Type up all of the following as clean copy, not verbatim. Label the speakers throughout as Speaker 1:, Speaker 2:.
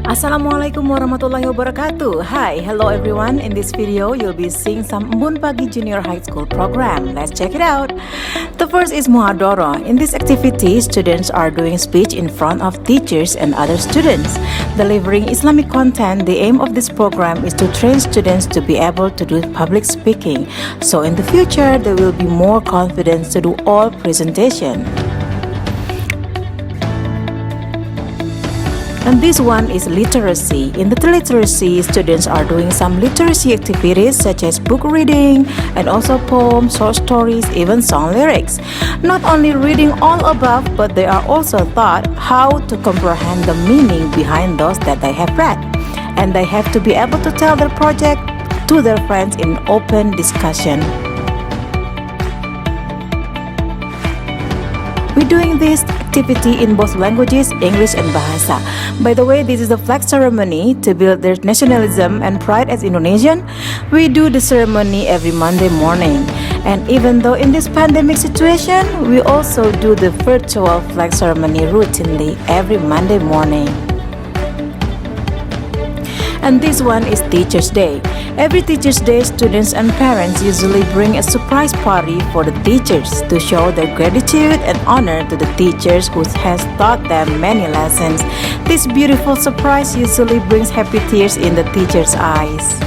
Speaker 1: Assalamualaikum warahmatullahi wabarakatuh. Hi, hello everyone. In this video, you'll be seeing some Embun Pagi Junior High School program. Let's check it out. The first is Muhadara. In this activity, students are doing speech in front of teachers and other students. Delivering Islamic content, the aim of this program is to train students to be able to do public speaking. So in the future, they will be more confident to do all presentation. And this one is literacy. In the literacy, students are doing some literacy activities such as book reading and also poems, short stories, even song lyrics. Not only reading all above, but they are also taught how to comprehend the meaning behind those that they have read. And they have to be able to tell their project to their friends in open discussion. We're doing this activity in both languages, English and Bahasa. By the way, this is a flag ceremony to build their nationalism and pride as Indonesian. We do the ceremony every Monday morning. And even though in this pandemic situation, we also do the virtual flag ceremony routinely every Monday morning. And this one is Teachers' Day. Every Teachers' Day, students and parents usually bring a surprise party for the teachers to show their gratitude and honor to the teachers who has taught them many lessons. This beautiful surprise usually brings happy tears in the teachers' eyes.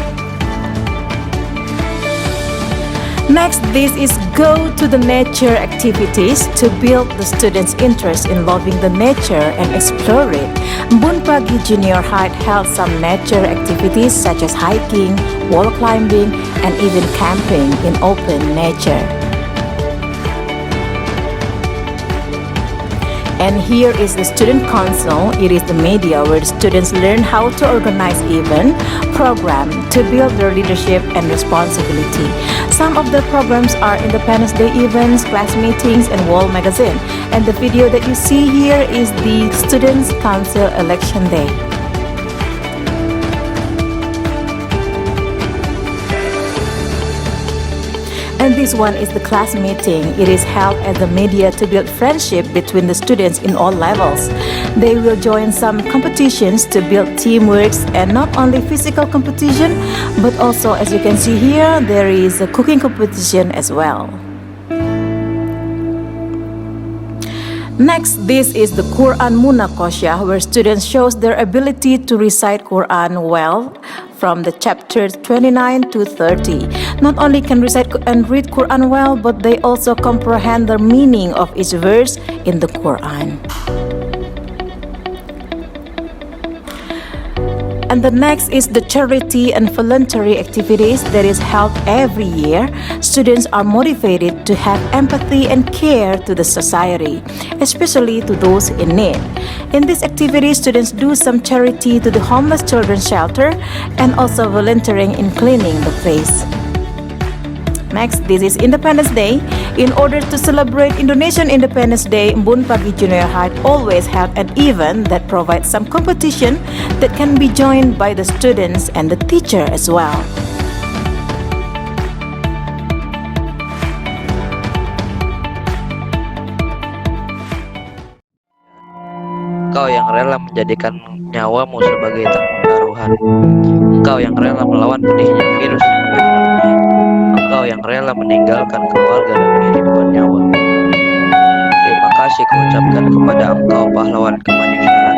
Speaker 1: Next, this is go to the nature activities to build the students' interest in loving the nature and explore it. Embun Pagi Junior High held some nature activities such as hiking, wall climbing, and even camping in open nature. And here is the student council. It is the media where the students learn how to organize event, program to build their leadership and responsibility. Some of the programs are Independence Day events, class meetings, and wall magazine. And the video that you see here is the Students' Council Election Day. And this one is the class meeting. It is held as the media to build friendship between the students in all levels. They will join some competitions to build teamwork, and not only physical competition, but also, as you can see here, there is a cooking competition as well. Next, this is the Quran Munakosha, where students shows their ability to recite Quran well from the chapters 29 to 30. Not only can recite and read Quran well, but they also comprehend the meaning of each verse in the Quran. And the next is the charity and voluntary activities that is held every year. Students are motivated to have empathy and care to the society, especially to those in need. In this activity, students do some charity to the homeless children's shelter and also volunteering in cleaning the place. Next, this is Independence Day. In order to celebrate Indonesian Independence Day, Embun Pagi Junior High always held an event that provides some competition that can be joined by the students and the teacher as well.
Speaker 2: Engkau yang rela menjadikan nyawamu sebagai taruhan. Engkau yang rela melawan pedihnya virus. Engkau yang rela meninggalkan keluarga demi ribuan nyawa. Terima kasih kuucapkan kepada engkau pahlawan kemanusiaan.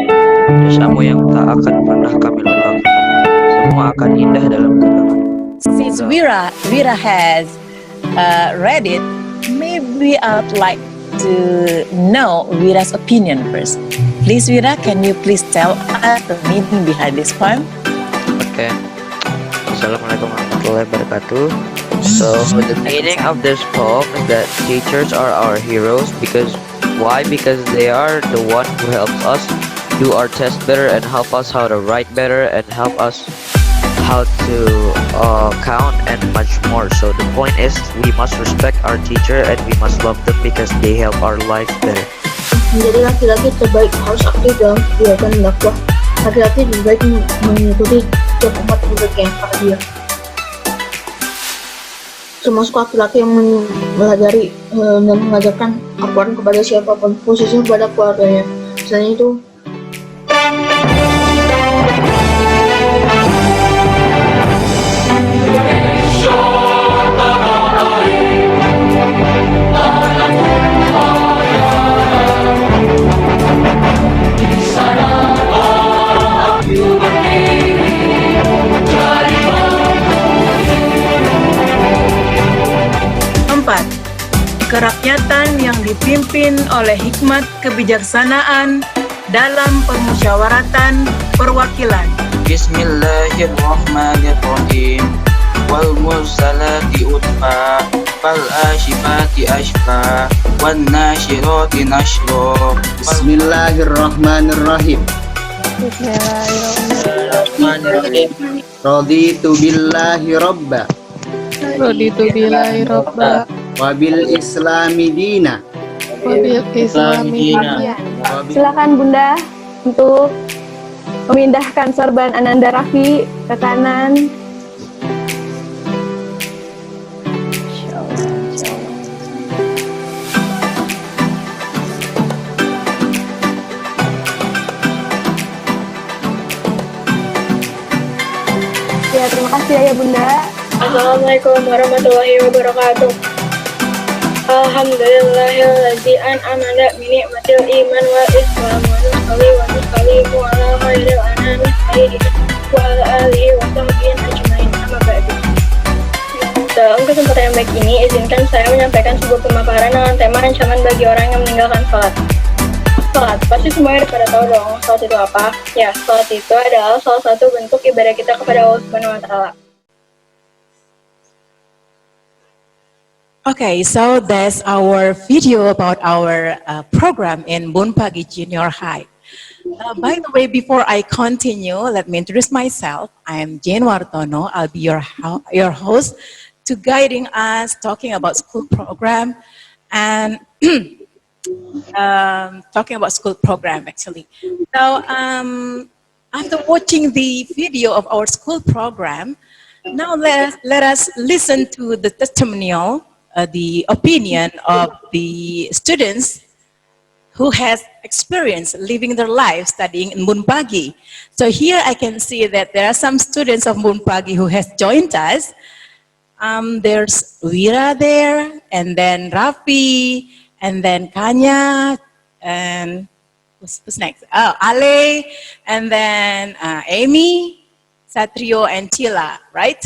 Speaker 2: Jasamu yang tak akan pernah kami lupakan. Semua akan indah dalam kenangan.
Speaker 1: Since Vira has read it, maybe I'd like to know Vira's opinion first. Please, Vira, can you please tell us the meaning behind this poem?
Speaker 2: Okay. Assalamualaikum warahmatullahi wabarakatuh. So the meaning of this poem is that teachers are our heroes because why? Because they are the one who helps us do our test better and help us how to write better and help us how to count and much more. So the point is we must respect our teacher and we must love them because they help our life better.
Speaker 3: Menjadi laki-laki terbaik harus aktif dalam kegiatan dakwah. Laki-laki lebih baik mengikuti setiap umat yang dia. Termasuk laki-laki yang mempelajari dan mengajarkan Al-Quran kepada siapapun, khususnya kepada keluarganya. Selain itu,
Speaker 1: kerakyatan yang dipimpin oleh hikmat kebijaksanaan dalam permusyawaratan perwakilan.
Speaker 4: Bismillahirrahmanirrahim. Wal mursalati utfa, fal ashifati ashfa, wan nashirati nashra.
Speaker 5: Bismillahirrahmanirrahim. Raditu billahi robba
Speaker 6: Raditu billahi robba
Speaker 5: wa bil islami dina.
Speaker 6: wabil islami dina.
Speaker 7: Silakan Bunda untuk memindahkan sorban Ananda Raffi ke kanan. Ya, terima kasih ya Bunda.
Speaker 3: Assalamualaikum warahmatullahi wabarakatuh. Alhamdulillahilladzi an'ama ala bi ni'matil iman wal islam wa nusallimu ala khairil anami sayyidina wa ala alihi wa sahbihi ajmain amma ba'du. Dalam kesempatan yang baik ini, izinkan saya menyampaikan sebuah pemaparan dengan tema ancaman bagi orang yang meninggalkan sholat. Sholat, pasti semuanya pada tahu dong, sholat itu apa? Ya, sholat itu adalah salah satu bentuk ibadah kita kepada Allah Subhanahu wa Ta'ala.
Speaker 1: Okay, so that's our video about our program in Bunpagi Junior High. By the way, before I continue, let me introduce myself. I am Jane Wartono. I'll be your host to guiding us, talking about school program and talking about school program actually. So after watching the video of our school program, now let us listen to the testimonial, the opinion of the students who has experience living their life studying in Bunpagi. So here I can see that there are some students of Bunpagi who has joined us. There's Wira there, and then Raffi, and then Kanya, and who's next? Oh, Ale, and then Amy, Satrio, and Chila, right?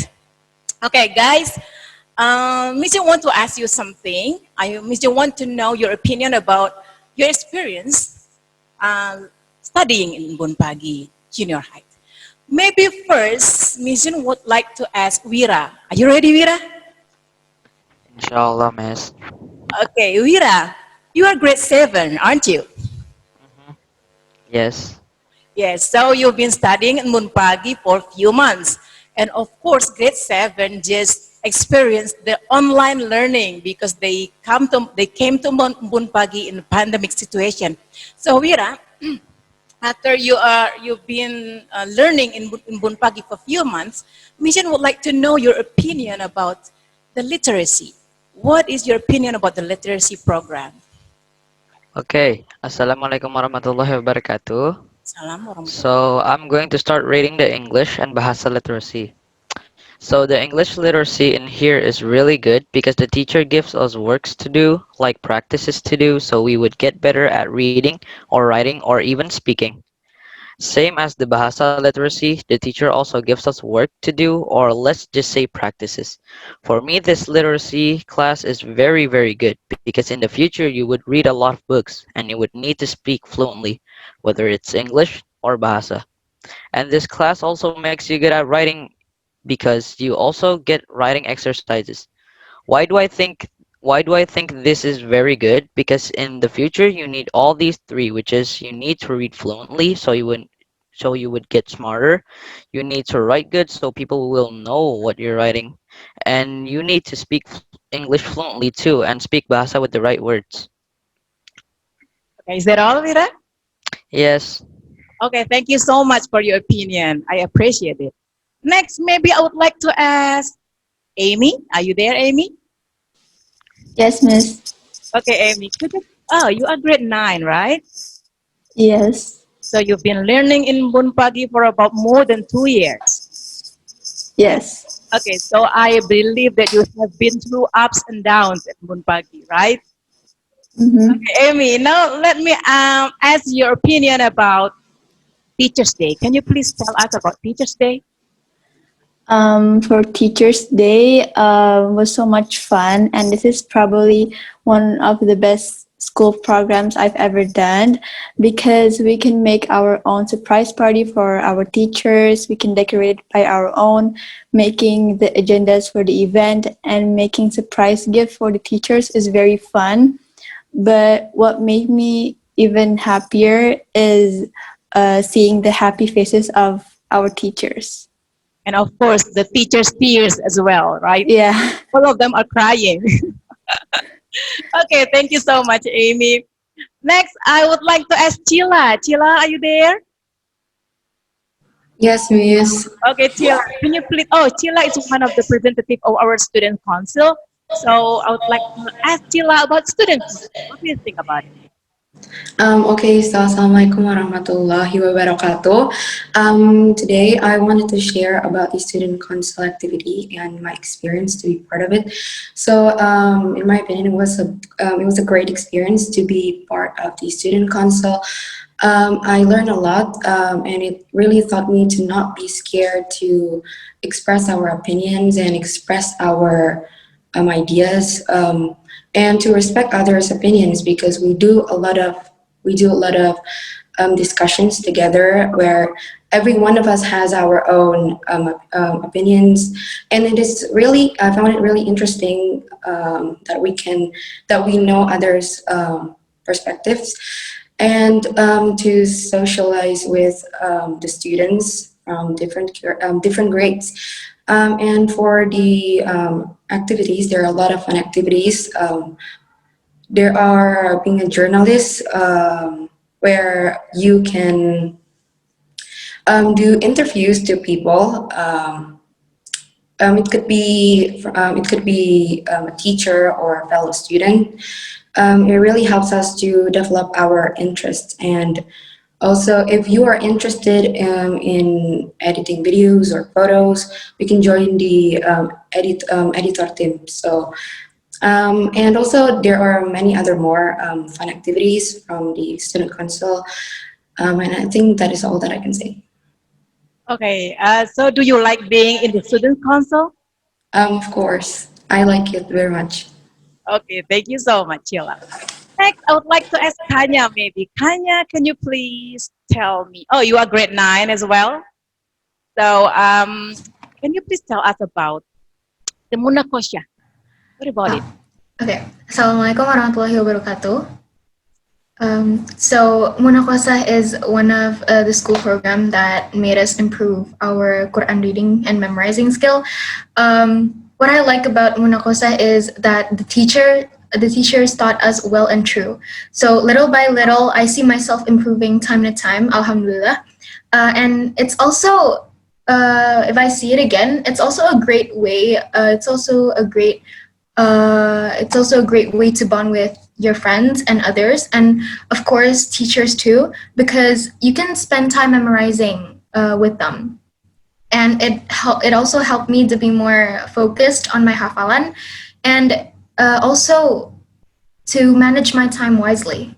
Speaker 1: Okay, guys. Miss, want to ask you something. Miss, want to know your opinion about your experience studying in Bunpagi Junior High. Maybe first, Miss would like to ask Wira. Are you ready, Wira?
Speaker 2: Inshallah, Miss.
Speaker 1: Okay, Wira, you are grade 7, aren't you?
Speaker 2: Yes.
Speaker 1: Yes, so you've been studying in Bunpagi for a few months. And of course, grade 7 just experienced the online learning because they came to Bunpagi in a pandemic situation. So Wira, after you've been learning in Bunpagi for a few months, Mission would like to know your opinion about the literacy. What is your opinion about the literacy program?
Speaker 2: Okay. Assalamualaikum warahmatullahi wabarakatuh.
Speaker 1: Salam warahmatullahi.
Speaker 2: So I'm going to start reading the English and Bahasa literacy. So the English literacy in here is really good because the teacher gives us works to do, like practices to do, so we would get better at reading or writing or even speaking. Same as the Bahasa literacy, the teacher also gives us work to do, or let's just say practices. For me, this literacy class is very, very good because in the future you would read a lot of books and you would need to speak fluently, whether it's English or Bahasa. And this class also makes you good at writing because you also get writing exercises. Why do I think this is very good? Because in the future you need all these three, which is you need to read fluently so you would get smarter. You need to write good so people will know what you're writing. And you need to speak English fluently too and speak Bahasa with the right words.
Speaker 1: Okay, is that all, Wira?
Speaker 2: Yes.
Speaker 1: Okay, thank you so much for your opinion. I appreciate it. Next, maybe I would like to ask Amy. Are you there, Amy?
Speaker 3: Yes, Miss.
Speaker 1: Okay, Amy. You are grade 9, right?
Speaker 3: Yes.
Speaker 1: So you've been learning in Bunpagi for about more than 2 years.
Speaker 3: Yes.
Speaker 1: Okay, so I believe that you have been through ups and downs at Bunpagi, right?
Speaker 3: Mm-hmm.
Speaker 1: Okay, Amy, now let me ask your opinion about Teacher's Day. Can you please tell us about Teacher's Day?
Speaker 8: For Teachers Day was so much fun, and this is probably one of the best school programs I've ever done because we can make our own surprise party for our teachers. We can decorate it by our own, making the agendas for the event and making surprise gifts for the teachers is very fun. But what made me even happier is seeing the happy faces of our teachers.
Speaker 9: And of course, the teachers' tears as well, right?
Speaker 8: Yeah.
Speaker 9: All of them are crying. Okay, thank you so much, Amy. Next, I would like to ask Chila. Chila, are you there?
Speaker 10: Yes, Miss.
Speaker 9: Okay, Chila, can you please? Oh, Chila is one of the representative of our student council. So I would like to ask Chila about student council. What do you think about it?
Speaker 10: Okay, so Assalamualaikum warahmatullahi wabarakatuh. Today I wanted to share about the student council activity and my experience to be part of it. So, in my opinion, it was a great experience to be part of the student council. I learned a lot, and it really taught me to not be scared to express our opinions and express our ideas. And to respect others' opinions because we do a lot of discussions together where every one of us has our own opinions, and I found it really interesting that we know others' perspectives and to socialize with the students from different grades. And for the activities, there are a lot of fun activities. There are being a journalist, where you can do interviews to people. It could be a teacher or a fellow student. It really helps us to develop our interests. And also, if you are interested in editing videos or photos, we can join the editor team. So, and also there are many other more fun activities from the student council, and I think that is all that I can say.
Speaker 9: Okay, so do you like being in the student council?
Speaker 10: Of course, I like it very much.
Speaker 9: Okay, thank you so much, Chila. Next, I would like to ask Kanya maybe. Kanya, can you please tell me? Oh, you are grade 9 as well. So, can you please tell us about the Munakosya? What about it?
Speaker 11: Okay. Assalamualaikum warahmatullahi wabarakatuh. So Munakosa is one of the school program that made us improve our Quran reading and memorizing skill. What I like about Munakosa is that the teachers taught us well and true. So little by little, I see myself improving time to time, alhamdulillah. And it's also, if I see it again, it's also a great way. It's also a great way to bond with your friends and others, and of course teachers too, because you can spend time memorizing with them. And it also helped me to be more focused on my hafalan and also to manage my time wisely.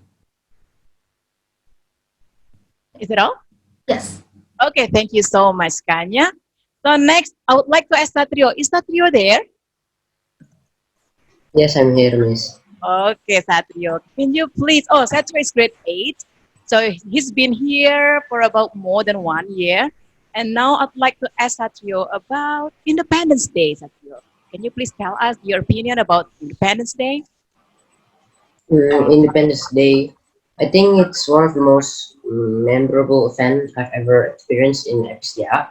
Speaker 9: Is it all?
Speaker 11: Yes.
Speaker 9: Okay, thank you so much, Kanya. So next, I would like to ask Satrio. Is Satrio there?
Speaker 12: Yes, I'm here, Miss.
Speaker 9: Okay, Satrio. Can you please? Oh, Satrio is grade 8. So he's been here for about more than 1 year. And now I'd like to ask Satrio about Independence Day, Satrio. Can you please tell us your opinion about Independence Day?
Speaker 12: Independence Day, I think it's one of the most memorable events I've ever experienced in FCA.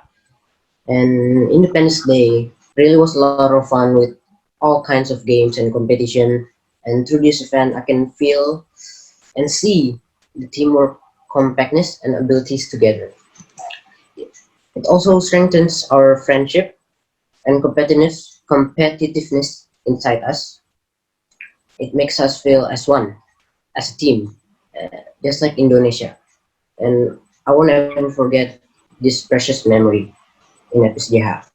Speaker 12: And Independence Day really was a lot of fun with all kinds of games and competition. And through this event, I can feel and see the teamwork, compactness, and abilities together. It also strengthens our friendship and competitiveness inside us. It makes us feel as one, as a team, just like Indonesia. And I won't ever forget this precious memory in FSJH.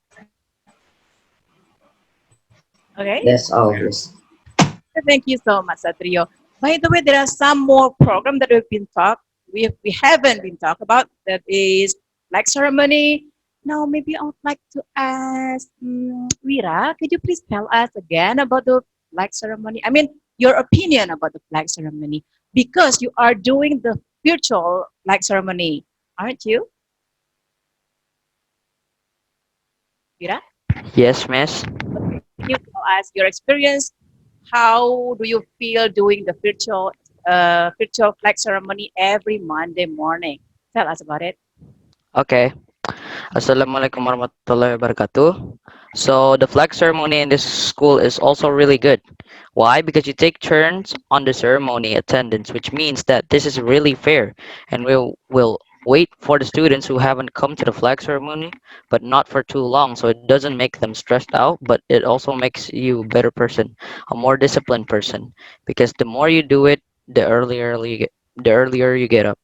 Speaker 9: Okay.
Speaker 12: That's all, Miss.
Speaker 9: Thank you so much, Satrio. By the way, there are some more programs that we haven't been talked about. That is flag ceremony, Now, maybe I would like to ask Wira, could you please tell us again about the flag ceremony? I mean, your opinion about the flag ceremony, because you are doing the virtual flag ceremony, aren't you, Wira?
Speaker 2: Yes, miss.
Speaker 9: Can you tell us your experience? How do you feel doing the virtual flag ceremony every Monday morning? Tell us about it.
Speaker 2: Okay. Assalamualaikum warahmatullahi wabarakatuh. So the flag ceremony in this school is also really good. Why? Because you take turns on the ceremony attendance, which means that this is really fair, and will wait for the students who haven't come to the flag ceremony, but not for too long, so it doesn't make them stressed out, but it also makes you a better person, a more disciplined person, because the more you do it, the earlier you get up.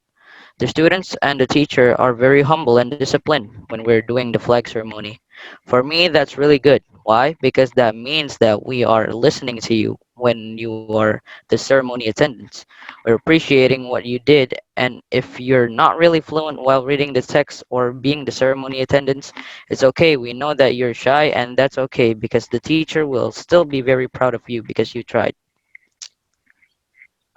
Speaker 2: The students and the teacher are very humble and disciplined when we're doing the flag ceremony. For me, that's really good. Why? Because that means that we are listening to you when you are the ceremony attendants. We're appreciating what you did, and if you're not really fluent while reading the text or being the ceremony attendants, it's okay. We know that you're shy, and that's okay because the teacher will still be very proud of you because you tried.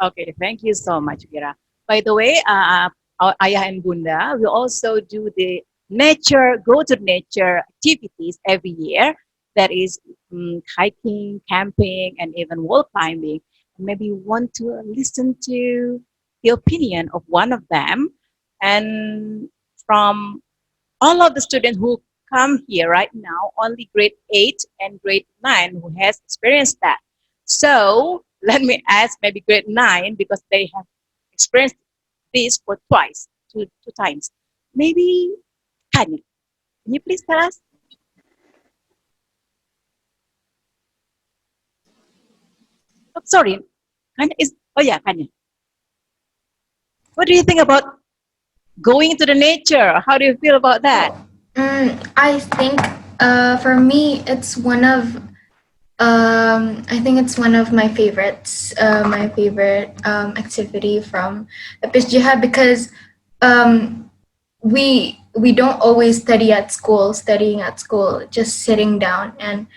Speaker 9: Okay, thank you so much, Vira. By the way, our Ayah and Bunda, we also do the go to nature activities every year. That is hiking, camping, and even wall climbing. Maybe you want to listen to the opinion of one of them. And from all of the students who come here right now, only grade 8 and grade 9 who has experienced that. So let me ask maybe grade 9 because they have experienced this for two times. Maybe Kanya, can you please tell us? Oh, sorry, Kanya is, oh yeah, Kanya. What do you think about going to the nature? How do you feel about that?
Speaker 11: I think for me, it's one of I think it's one of my favorites, my favorite activity from PSJH because we don't always studying at school, just sitting down. And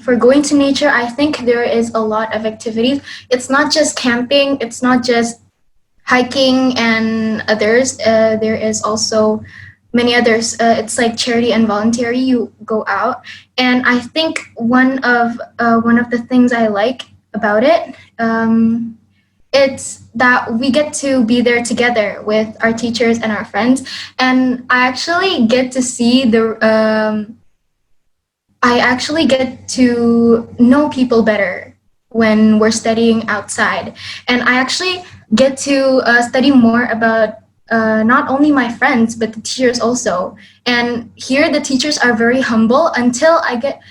Speaker 11: for going to nature, I think there is a lot of activities. It's not just camping, it's not just hiking and others. There is also many others. It's like charity and voluntary. You go out, and I think one of the things I like about it, it's that we get to be there together with our teachers and our friends, and I actually get to see I actually get to know people better when we're studying outside, and I actually get to study more about not only my friends but the teachers also. And here the teachers are very humble until I get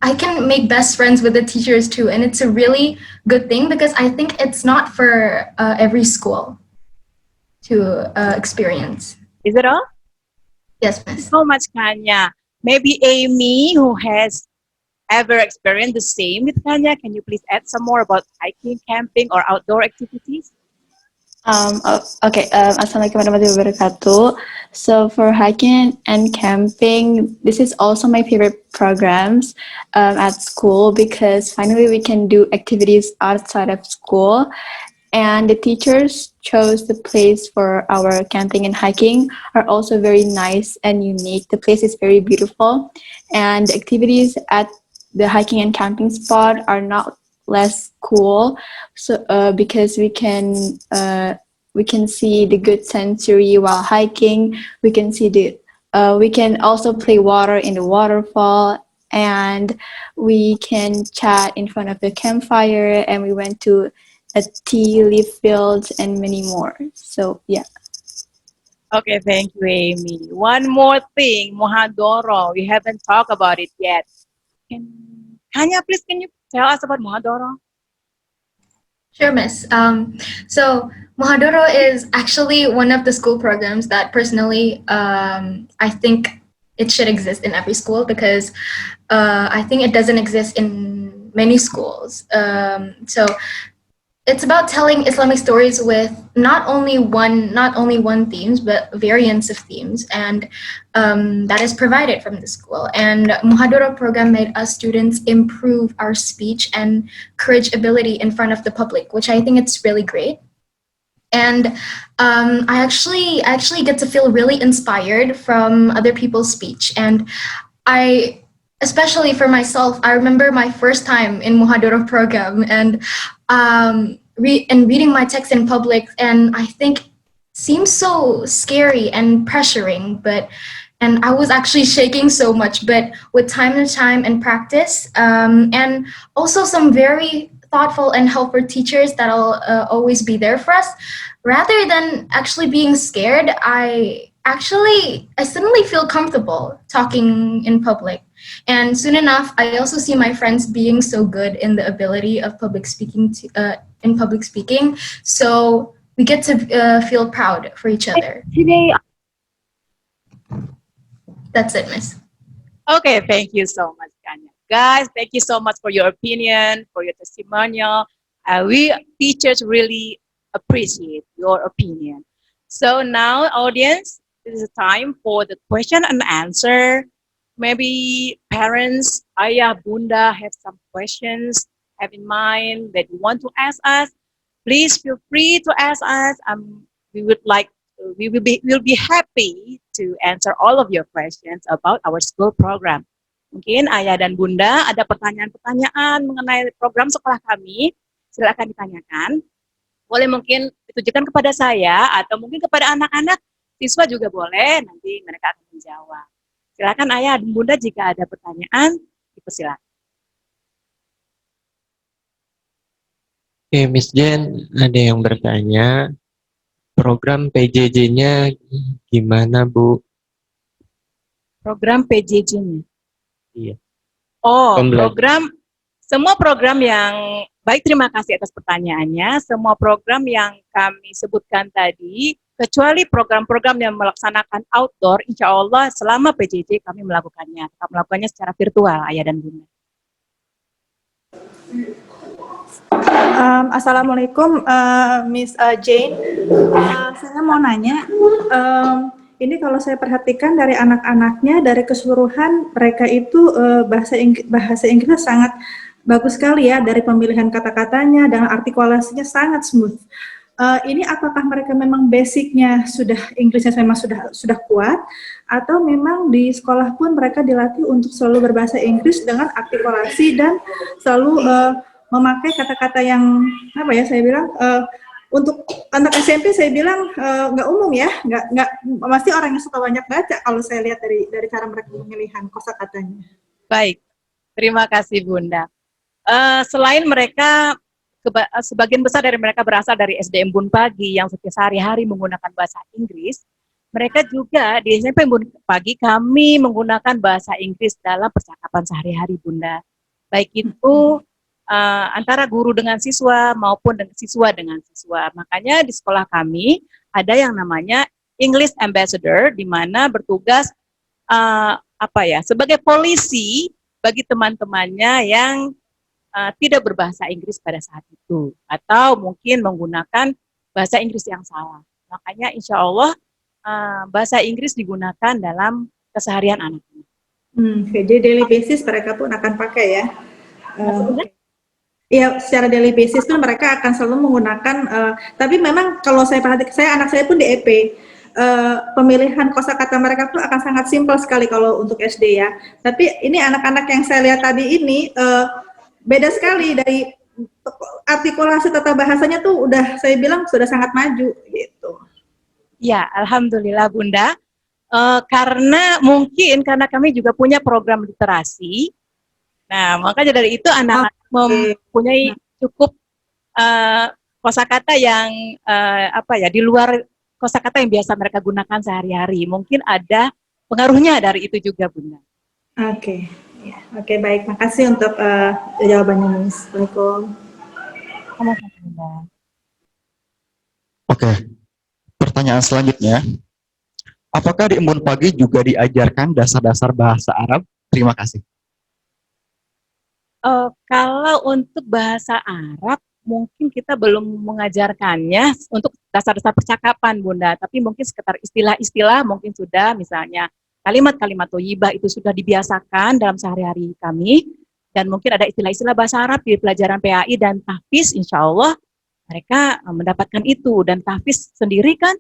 Speaker 11: I can make best friends with the teachers too, and it's a really good thing because I think it's not for every school to experience.
Speaker 9: Is it all?
Speaker 11: Yes,
Speaker 9: miss. So much, Kanya. Maybe Amy, who has ever experienced the same with Kanya, can you please add some more about hiking, camping, or outdoor activities?
Speaker 8: Okay. Assalamualaikum warahmatullahi wabarakatuh. So for hiking and camping, this is also my favorite programs at school because finally we can do activities outside of school. And the teachers chose the place for our camping and hiking are also very nice and unique. The place is very beautiful, and the activities at the hiking and camping spot are not less cool. So because we can see the good sensory while hiking. We can see we can also play water in the waterfall, and we can chat in front of the campfire. And we went to a tea leaf field and many more. So yeah.
Speaker 9: Okay, thank you, Amy. One more thing, Mohadoro. We haven't talked about it yet. Kanya, please, can you tell us about Mohadoro?
Speaker 11: Sure, miss. So Mohadoro is actually one of the school programs that personally I think it should exist in every school because I think it doesn't exist in many schools. So it's about telling Islamic stories with not only one themes, but variants of themes, and that is provided from the school. And Muhadara program made us students improve our speech and courage ability in front of the public, which I think it's really great. And I actually get to feel really inspired from other people's speech. And I, especially for myself, I remember my first time in Muhadara program and reading my text in public, and I think seems so scary and pressuring, and I was actually shaking so much, but with time and practice, and also some very thoughtful and helpful teachers that'll always be there for us, rather than actually being scared, I suddenly feel comfortable talking in public. And soon enough, I also see my friends being so good in the ability of public speaking, so we get to feel proud for each other.
Speaker 9: Today,
Speaker 11: that's it, Miss.
Speaker 9: okay, thank you so much, Kanya. Guys, thank you so much for your opinion, for your testimonial. We teachers really appreciate your opinion. So now, audience, it is time for the question and answer. Maybe parents, ayah, bunda have some questions have in mind that you want to ask us. Please feel free to ask us. We will be happy to answer all of your questions about our school program. Mungkin ayah dan bunda ada pertanyaan-pertanyaan mengenai program sekolah kami, silakan ditanyakan. Boleh mungkin ditujukan kepada saya atau mungkin kepada anak-anak, siswa juga boleh, nanti mereka akan menjawab. Silakan ayah dan bunda jika ada pertanyaan, dipersilakan.
Speaker 13: Oke, Miss Jen, ada yang bertanya, program PJJ-nya gimana, Bu?
Speaker 9: Program PJJ-nya?
Speaker 13: Iya.
Speaker 9: Oh, semua program yang, baik terima kasih atas pertanyaannya, semua program yang kami sebutkan tadi, kecuali program-program yang melaksanakan outdoor, insya Allah selama PJJ kami melakukannya. Kami melakukannya secara virtual, ayah dan bunda.
Speaker 14: Assalamualaikum, Miss Jane. Saya mau nanya, ini kalau saya perhatikan dari anak-anaknya, dari keseluruhan mereka itu bahasa Inggris sangat bagus sekali ya, dari pemilihan kata-katanya dan artikulasinya sangat smooth. Ini apakah mereka memang basicnya Inggrisnya memang sudah kuat, atau memang di sekolah pun mereka dilatih untuk selalu berbahasa Inggris dengan artikulasi dan selalu memakai kata-kata yang apa ya, saya bilang untuk anak SMP saya bilang nggak umum ya, nggak pasti orang yang suka banyak baca kalau saya lihat dari cara mereka pemilihan kosakatanya.
Speaker 9: Baik, terima kasih Bunda. Selain mereka, sebagian besar dari mereka berasal dari SDM Bun Pagi yang sehari-hari menggunakan bahasa Inggris, mereka juga di SMP Bun Pagi kami menggunakan bahasa Inggris dalam percakapan sehari-hari Bunda. Baik itu antara guru dengan siswa maupun siswa dengan siswa. Makanya di sekolah kami ada yang namanya English Ambassador, di mana bertugas sebagai polisi bagi teman-temannya yang tidak berbahasa Inggris pada saat itu, atau mungkin menggunakan bahasa Inggris yang salah. Makanya insya Allah bahasa Inggris digunakan dalam keseharian anak-anak.
Speaker 14: Jadi daily basis mereka pun akan pakai ya. Ya, secara daily basis pun mereka akan selalu menggunakan, tapi memang kalau saya perhatikan, anak saya pun di EP, pemilihan kosakata mereka pun akan sangat simpel sekali kalau untuk SD ya. Tapi ini anak-anak yang saya lihat tadi ini, beda sekali dari artikulasi tata bahasanya tuh saya bilang sudah sangat maju gitu.
Speaker 9: Ya, alhamdulillah Bunda. Karena kami juga punya program literasi. Nah, makanya dari itu anak-anak mempunyai cukup kosakata yang di luar kosakata yang biasa mereka gunakan sehari-hari. Mungkin ada pengaruhnya dari itu juga, Bunda.
Speaker 14: Oke. Ya, oke, baik. Makasih untuk jawabannya, Miss. Assalamualaikum.
Speaker 15: Oke. Pertanyaan selanjutnya. Apakah di Embun Pagi juga diajarkan dasar-dasar bahasa Arab? Terima kasih.
Speaker 9: Kalau untuk bahasa Arab, mungkin kita belum mengajarkannya untuk dasar-dasar percakapan, Bunda, tapi mungkin sekitar istilah-istilah mungkin sudah, misalnya kalimat-kalimat thayyibah itu sudah dibiasakan dalam sehari-hari kami, dan mungkin ada istilah-istilah bahasa Arab di pelajaran PAI dan tahfiz, insya Allah mereka mendapatkan itu. Dan tahfiz sendiri kan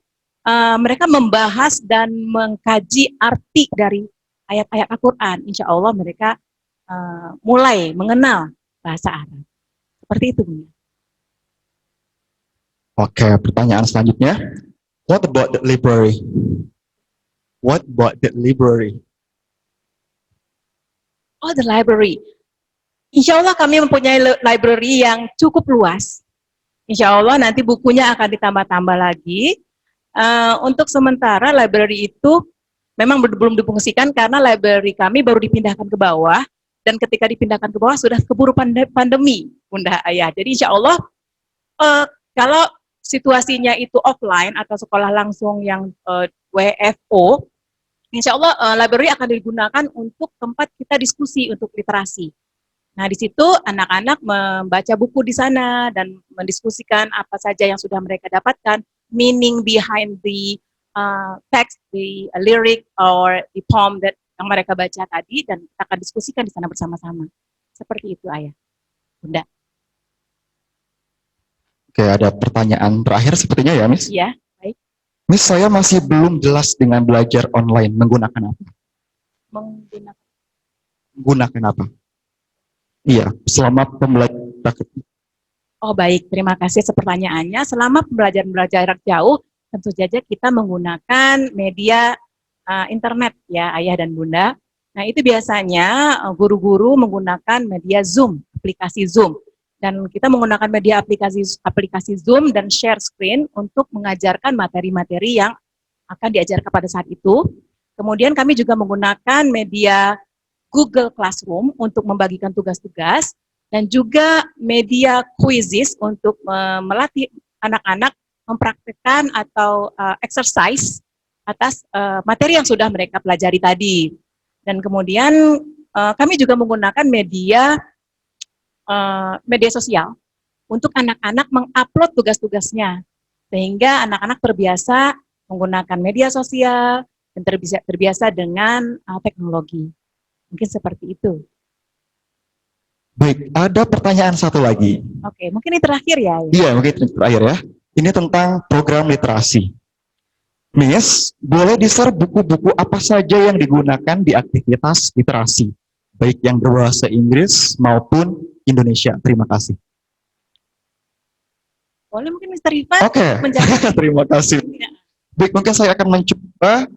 Speaker 9: mereka membahas dan mengkaji arti dari ayat-ayat Al-Quran, insya Allah mereka mulai mengenal bahasa Arab. Seperti itu, Bunda.
Speaker 15: Oke, pertanyaan selanjutnya. What about the library? What about the library?
Speaker 9: Oh, the library. Insya Allah kami mempunyai library yang cukup luas. Insya Allah nanti bukunya akan ditambah-tambah lagi. Untuk sementara library itu memang belum difungsikan karena library kami baru dipindahkan ke bawah. Dan ketika dipindahkan ke bawah sudah keburu pandemi, Bunda Ayah. Jadi insya Allah kalau situasinya itu offline atau sekolah langsung yang WFO, insya Allah library akan digunakan untuk tempat kita diskusi untuk literasi. Nah, di situ anak-anak membaca buku di sana dan mendiskusikan apa saja yang sudah mereka dapatkan, meaning behind the text, the lyric or the poem that yang mereka baca tadi, dan kita akan diskusikan di sana bersama-sama. Seperti itu, Ayah, Bunda.
Speaker 15: Oke, ada pertanyaan terakhir sepertinya ya, Miss?
Speaker 9: Iya, baik.
Speaker 15: Miss, saya masih belum jelas dengan belajar online. Menggunakan apa? Menggunakan apa? Iya, selama pembelajaran.
Speaker 9: Oh baik, terima kasih pertanyaannya. Selama pembelajaran jarak jauh, tentu saja kita menggunakan media internet ya, Ayah dan Bunda. Nah itu biasanya guru-guru menggunakan media Zoom, aplikasi Zoom. Dan kita menggunakan media aplikasi Zoom dan share screen untuk mengajarkan materi-materi yang akan diajarkan pada saat itu. Kemudian kami juga menggunakan media Google Classroom untuk membagikan tugas-tugas, dan juga media quizzes untuk melatih anak-anak mempraktikkan atau exercise atas materi yang sudah mereka pelajari tadi. Dan kemudian kami juga menggunakan media sosial untuk anak-anak mengupload tugas-tugasnya, sehingga anak-anak terbiasa menggunakan media sosial dan terbiasa dengan teknologi. Mungkin seperti itu.
Speaker 15: Baik, ada pertanyaan satu lagi.
Speaker 9: Oke, mungkin ini terakhir ya.
Speaker 15: Iya, mungkin ini terakhir ya. Ini tentang program literasi. Miss, boleh di-share buku-buku apa saja yang digunakan di aktivitas literasi, baik yang berbahasa Inggris maupun Indonesia. Terima kasih.
Speaker 9: Boleh mungkin Mr. Rifat
Speaker 15: menjawab. Terima kasih. Baik, mungkin saya akan mencoba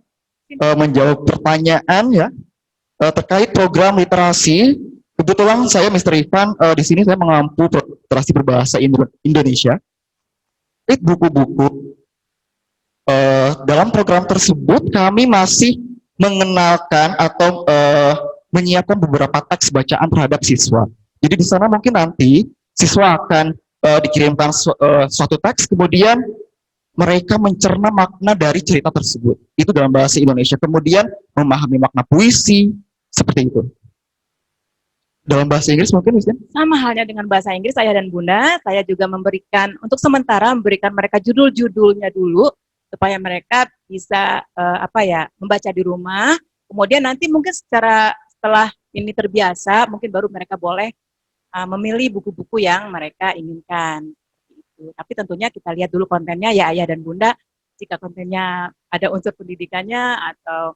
Speaker 15: menjawab pertanyaan ya. Terkait program literasi, kebetulan saya Mr. Ivan di sini saya mengampu literasi berbahasa Indonesia. Buku-buku dalam program tersebut kami masih mengenalkan atau menyiapkan beberapa teks bacaan terhadap siswa. Jadi di sana mungkin nanti siswa akan dikirimkan suatu teks, kemudian mereka mencerna makna dari cerita tersebut. Itu dalam bahasa Indonesia. Kemudian memahami makna puisi. Seperti itu. Dalam bahasa Inggris mungkin bisa?
Speaker 9: Sama halnya dengan bahasa Inggris, Ayah dan Bunda, saya juga memberikan, untuk sementara memberikan mereka judul-judulnya dulu, supaya mereka bisa membaca di rumah. Kemudian nanti mungkin setelah ini terbiasa, mungkin baru mereka boleh memilih buku-buku yang mereka inginkan. Tapi tentunya kita lihat dulu kontennya ya, Ayah dan Bunda. Jika kontennya ada unsur pendidikannya atau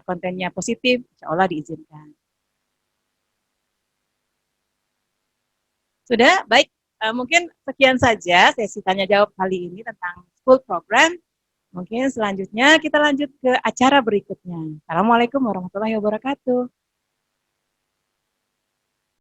Speaker 9: kontennya positif, insya Allah diizinkan. Sudah, baik. Mungkin sekian saja sesi tanya jawab kali ini tentang school program. Mungkin selanjutnya kita lanjut ke acara berikutnya. Assalamualaikum warahmatullahi wabarakatuh.